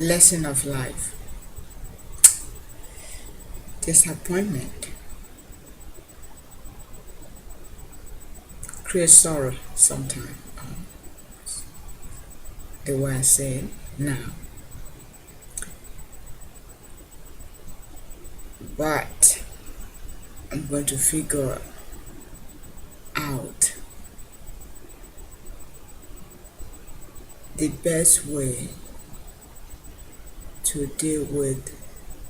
Lesson of life. Disappointment creates sorrow sometimes. The way I say it now. But I'm going to figure out the best way to deal with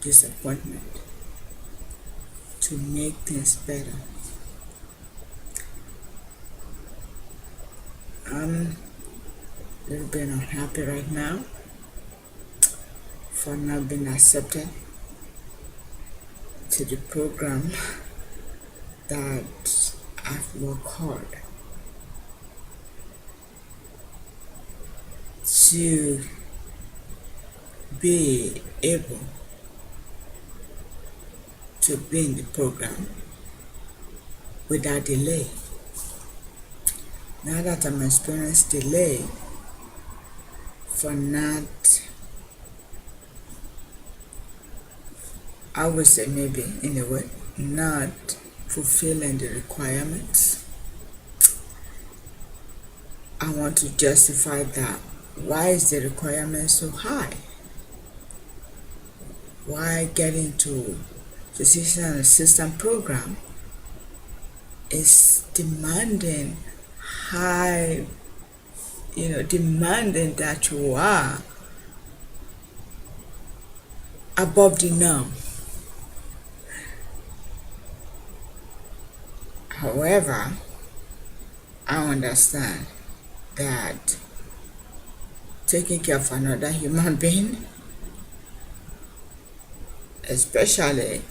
disappointment to make things better. I'm a little bit unhappy right now for not being accepted to the program that I've worked hard to be able to be in the program without delay. Now that I'm experiencing delay for not, I would say maybe in a way, not fulfilling the requirements, I want to justify that. Why is the requirement so high? Why getting to physician assistant program is demanding high, demanding that you are above the norm. However, I understand that taking care of another human being, especially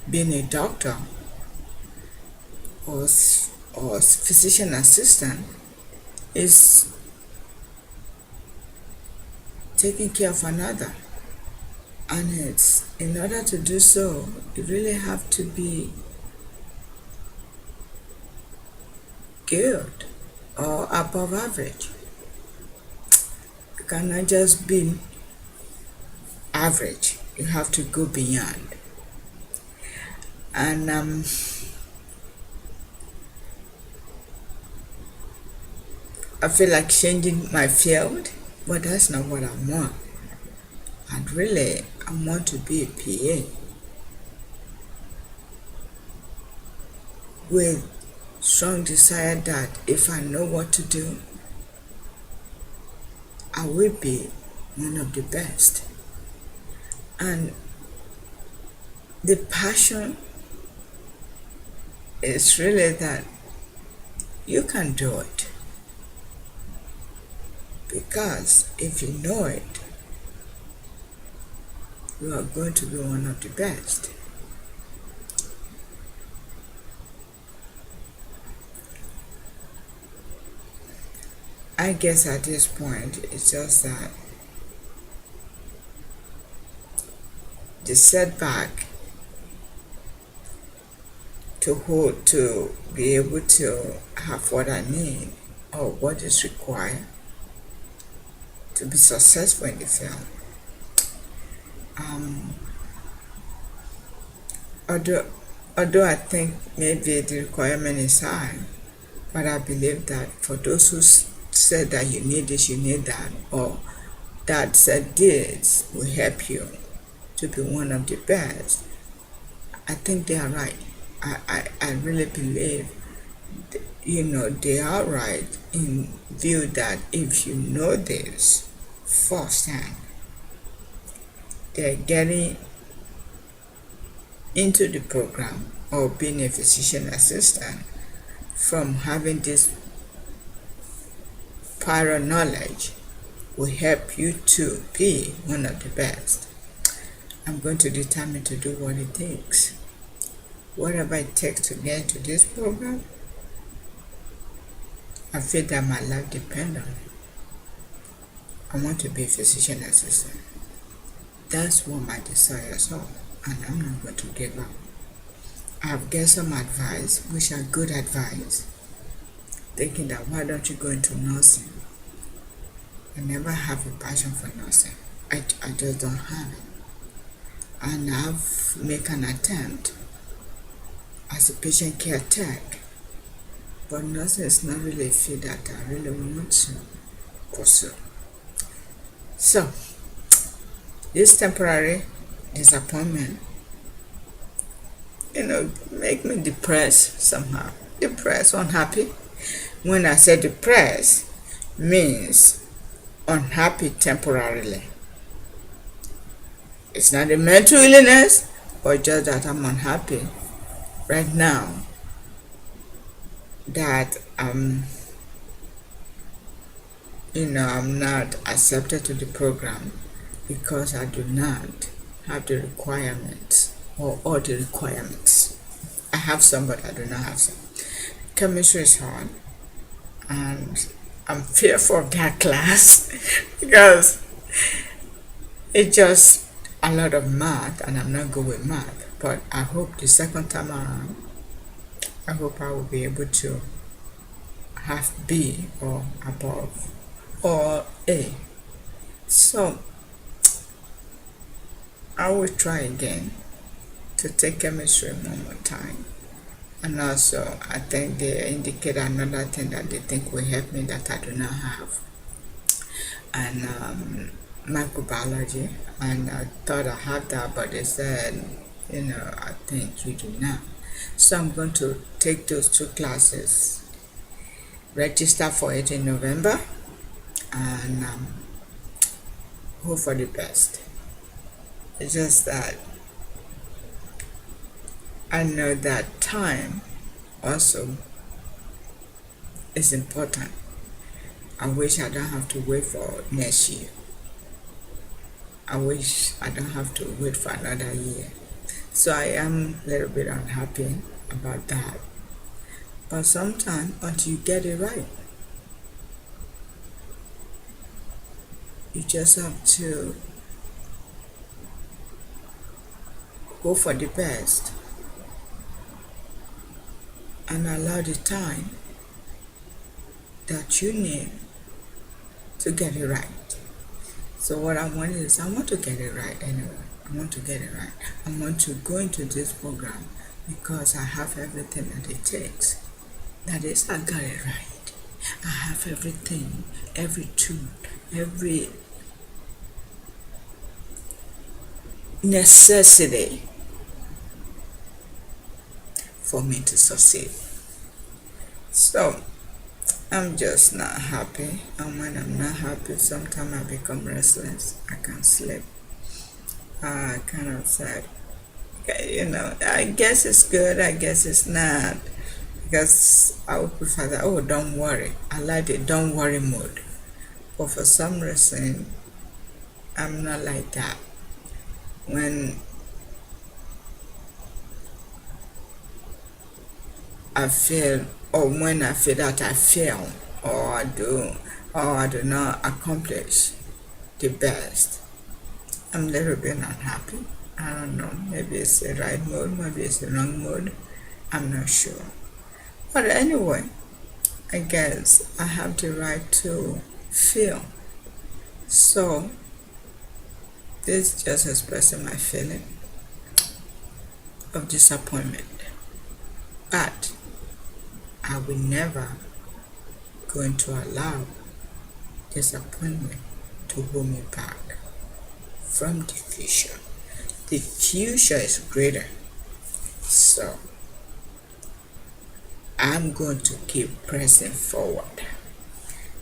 being a doctor or physician assistant, is taking care of another. And it's, in order to do so, you really have to be good or above average. You cannot just be average, you have to go beyond. And I feel like changing my field, but that's not what I want. And really, I want to be a PA with strong desire that if I know what to do, I will be one of the best. And the passion is really that you can do it. Because if you know it, you are going to be one of the best. I guess at this point, it's just that the setback to be able to have what I need or what is required to be successful in the field. Although I think maybe the requirement is high, but I believe that for those who said that you need this, you need that, or that said this will help you to be one of the best, I think they are right. I really believe, they are right in view that if you know this firsthand, they're getting into the program or being a physician assistant from having this prior knowledge will help you to be one of the best. I'm going to determine to do what it takes. Whatever it takes to get into this program, I feel that my life depends on it. I want to be a physician assistant. That's what my desires are, and I'm not going to give up. I've get some advice, which are good advice, thinking that why don't you go into nursing? I never have a passion for nursing. I just don't have it. And I've made an attempt as a patient care tech, but nursing is not really a field that I really want to pursue. So, this temporary disappointment, make me depressed somehow. Depressed, unhappy. When I say depressed, means unhappy temporarily. It's not a mental illness, but just that I'm unhappy right now that I'm not accepted to the program because I do not have the requirements or all the requirements. I have some, but I do not have some. Chemistry is hard, and I'm fearful of that class because it's just a lot of math, and I'm not good with math. But I hope the second time around, I hope I will be able to have B or above or A. So I will try again to take chemistry one more time. And also, I think they indicate another thing that they think will help me that I do not have. And microbiology. And I thought I had that, but they said, I think you do not. So I'm going to take those two classes, register for it in November, and hope for the best. It's just that I know that time also is important. I wish I don't have to wait for next year. I wish I don't have to wait for another year. So I am a little bit unhappy about that. But sometimes, until you get it right, you just have to go for the best and allow the time that you need to get it right. So what I want is, I want to get it right anyway. I want to get it right. I want to go into this program because I have everything that it takes. That is, I got it right. I have everything, every tool, every necessity for me to succeed. So I'm just not happy, and when I'm not happy, sometimes I become restless. I can't sleep. I kind of sad. I guess it's good, I guess it's not. Because I would prefer that, oh, don't worry. I like the don't worry mode. But for some reason, I'm not like that. When I feel, or when I feel that I fail, or I do not accomplish the best, I'm a little bit unhappy. I don't know, maybe it's the right mode, maybe it's the wrong mode. I'm not sure. But anyway, I guess I have the right to feel. So this is just expressing my feeling of disappointment. But I will never going to allow disappointment to hold me back from the future. The future is greater. So I'm going to keep pressing forward.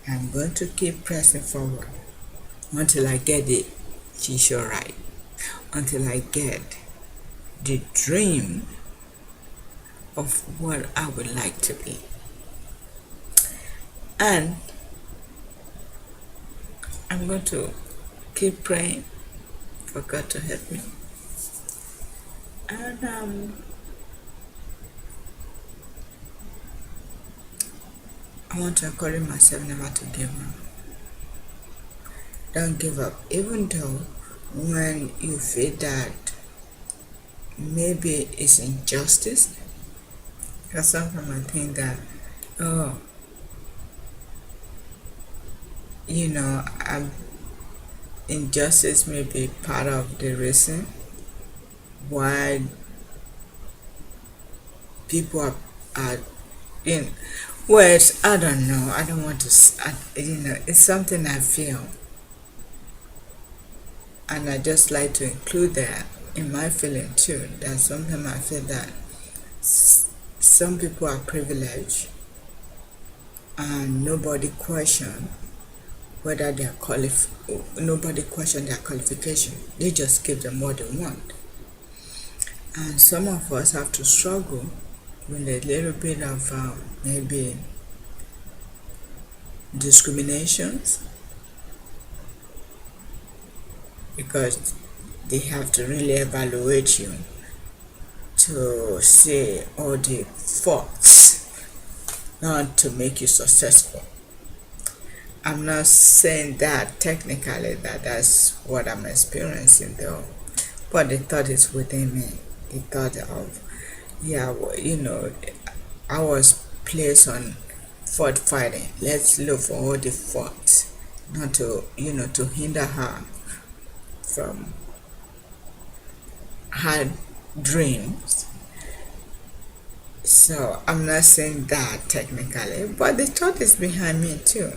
I'm going to keep pressing forward until I get the future right. Until I get the dream of what I would like to be. And I'm going to keep praying for God to help me. And I want to encourage myself never to give up. Don't give up, even though when you feel that maybe it's injustice. Because sometimes I think that, oh, I'm injustice may be part of the reason why people are in words. I don't know. I don't want to. It's something I feel, and I just like to include that in my feeling too. That sometimes I feel that some people are privileged, and whether they are nobody question their qualification. They just give them what they want. And some of us have to struggle with a little bit of maybe discriminations, because they have to really evaluate you to see all the faults, not to make you successful. I'm not saying that technically that's what I'm experiencing though, but the thought is within me. The thought of, yeah, I was placed on fault fighting. Let's look for all the faults, not to hinder her from her dreams. So I'm not saying that technically, but the thought is behind me too.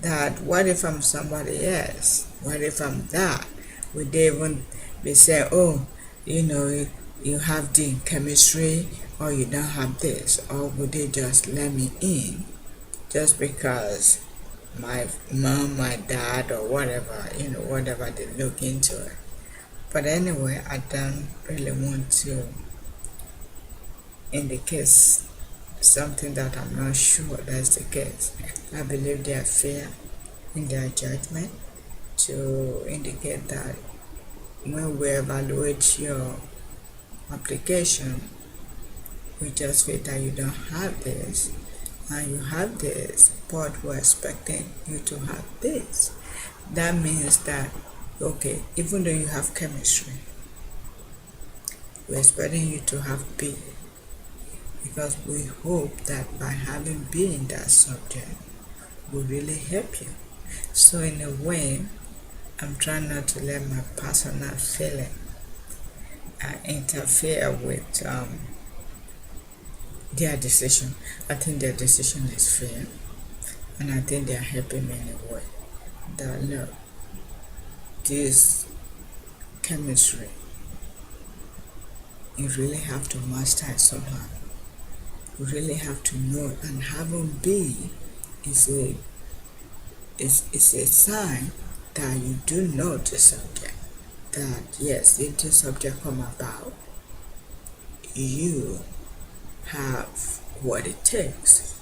That what if I'm somebody else? What if I'm that? Would they even be saying, oh, you have the chemistry, or you don't have this? Or would they just let me in just because my mom, my dad, or whatever they look into it? But anyway, I don't really want to indicate something that I'm not sure that's the case. I believe they are fair in their judgment to indicate that when we evaluate your application, we just feel that you don't have this and you have this, but we're expecting you to have this. That means that, okay, even though you have chemistry, we're expecting you to have B, because we hope that by having B in that subject will really help you. So in a way, I'm trying not to let my personal feeling interfere with their decision. I think their decision is fair, and I think they are helping me in a way that, look, this chemistry, you really have to master it somehow. You really have to know, and having B is a sign that you do know the subject. That yes, if the subject come about, you have what it takes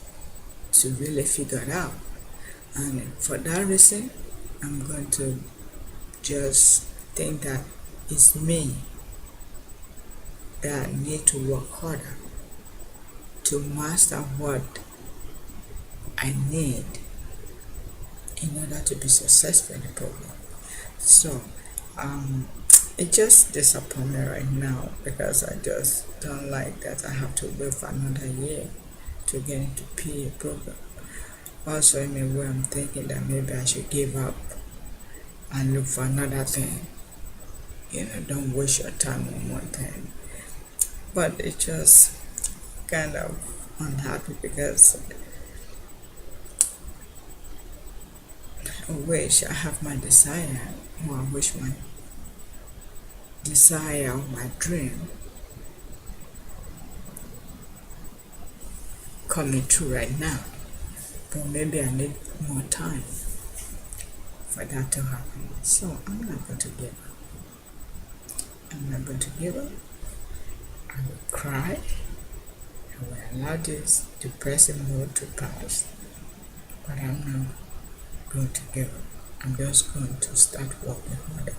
to really figure it out. And for that reason, I'm going to just think that it's me that need to work harder to master what I need in order to be successful in the program. So it just disappoints me right now, because I just don't like that I have to wait for another year to get into PA program. Also, in a way, I'm thinking that maybe I should give up and look for another thing. Don't waste your time on one thing. But it's just kind of unhappy, because I wish I have my desire, or I wish my desire or my dream coming true right now. But maybe I need more time for that to happen. So I'm not going to give up. I'm not going to give up. I will cry. I will allow this depressing mood to pass. But I'm not going to give up. I'm just going to start working harder.